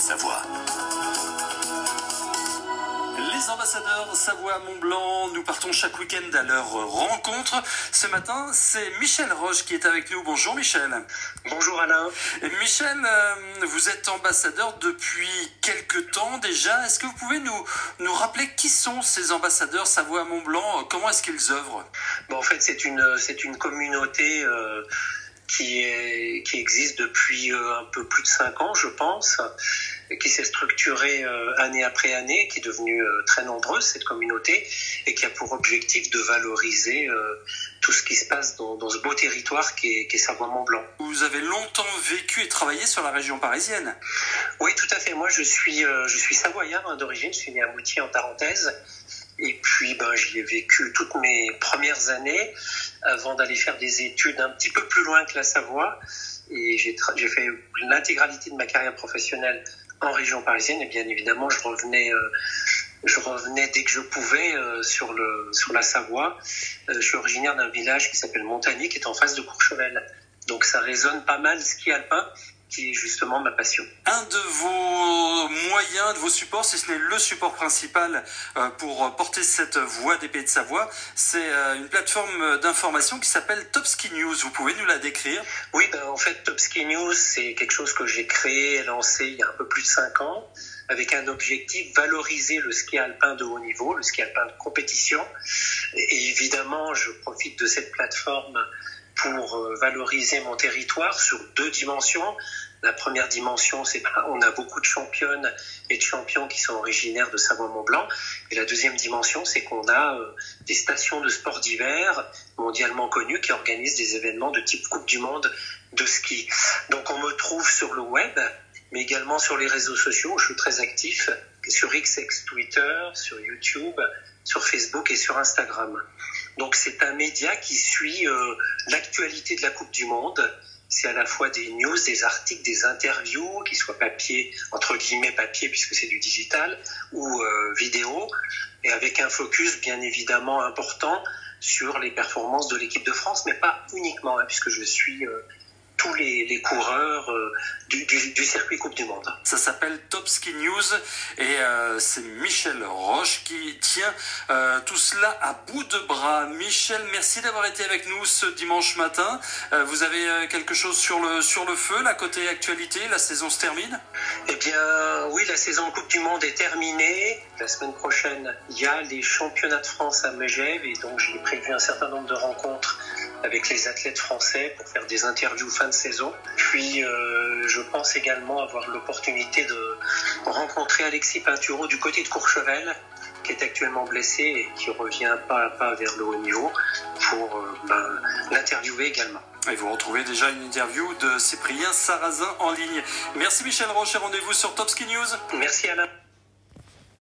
Savoie. Les ambassadeurs Savoie-Mont-Blanc, nous partons chaque week-end à leur rencontre. Ce matin, c'est Michel Roche qui est avec nous. Bonjour Michel. Bonjour Alain. Et Michel, vous êtes ambassadeur depuis quelques temps déjà. Est-ce que vous pouvez nous rappeler qui sont ces ambassadeurs Savoie-Mont-Blanc? Comment est-ce qu'ils œuvrent? En fait, c'est une communauté qui existe depuis un peu plus de 5 ans, je pense, et qui s'est structurée année après année, qui est devenue très nombreuse, cette communauté, et qui a pour objectif de valoriser tout ce qui se passe dans ce beau territoire qui est Savoie-Mont-Blanc. Vous avez longtemps vécu et travaillé sur la région parisienne? Oui, tout à fait. Moi, je suis savoyard d'origine, je suis né à Moutier en Tarentaise. Et puis, j'y ai vécu toutes mes premières années avant d'aller faire des études un petit peu plus loin que la Savoie. Et j'ai fait l'intégralité de ma carrière professionnelle en région parisienne. Et bien évidemment, je revenais dès que je pouvais sur la Savoie. Je suis originaire d'un village qui s'appelle Montagny, qui est en face de Courchevel. Donc ça résonne pas mal ski alpin, qui est justement ma passion. Un de vos moyens, de vos supports, si ce n'est le support principal pour porter cette voix des Pays de Savoie, c'est une plateforme d'information qui s'appelle Top Ski News. Vous pouvez nous la décrire? Oui, en fait, Top Ski News, c'est quelque chose que j'ai créé et lancé il y a un peu plus de 5 ans, avec un objectif, valoriser le ski alpin de haut niveau, le ski alpin de compétition. Et évidemment, je profite de cette plateforme pour valoriser mon territoire sur 2 dimensions. La première dimension, c'est on a beaucoup de championnes et de champions qui sont originaires de Savoie-Mont-Blanc. Et la deuxième dimension, c'est qu'on a des stations de sport d'hiver mondialement connues qui organisent des événements de type Coupe du Monde de ski. Donc on me trouve sur le web, mais également sur les réseaux sociaux. Je suis très actif sur XX Twitter, sur YouTube, sur Facebook et sur Instagram. Donc c'est un média qui suit l'actualité de la Coupe du Monde. C'est à la fois des news, des articles, des interviews, qui soient papier, entre guillemets papier puisque c'est du digital, ou vidéo, et avec un focus bien évidemment important sur les performances de l'équipe de France, mais pas uniquement, puisque je suis tous les coureurs du circuit Coupe du Monde. Ça s'appelle Top Ski News et c'est Michel Roche qui tient tout cela à bout de bras. Michel, merci d'avoir été avec nous ce dimanche matin. Vous avez quelque chose sur le feu, là, côté actualité? La saison se termine? Eh bien, oui, la saison de Coupe du Monde est terminée. La semaine prochaine, il y a les championnats de France à Megève et donc j'ai prévu un certain nombre de rencontres avec les athlètes français pour faire des interviews fin de saison. Puis je pense également avoir l'opportunité de rencontrer Alexis Pinturo du côté de Courchevel, qui est actuellement blessé et qui revient pas à pas vers le haut niveau, pour l'interviewer également. Et vous retrouvez déjà une interview de Cyprien Sarrazin en ligne. Merci Michel Roche et rendez-vous sur Top Ski News. Merci Alain.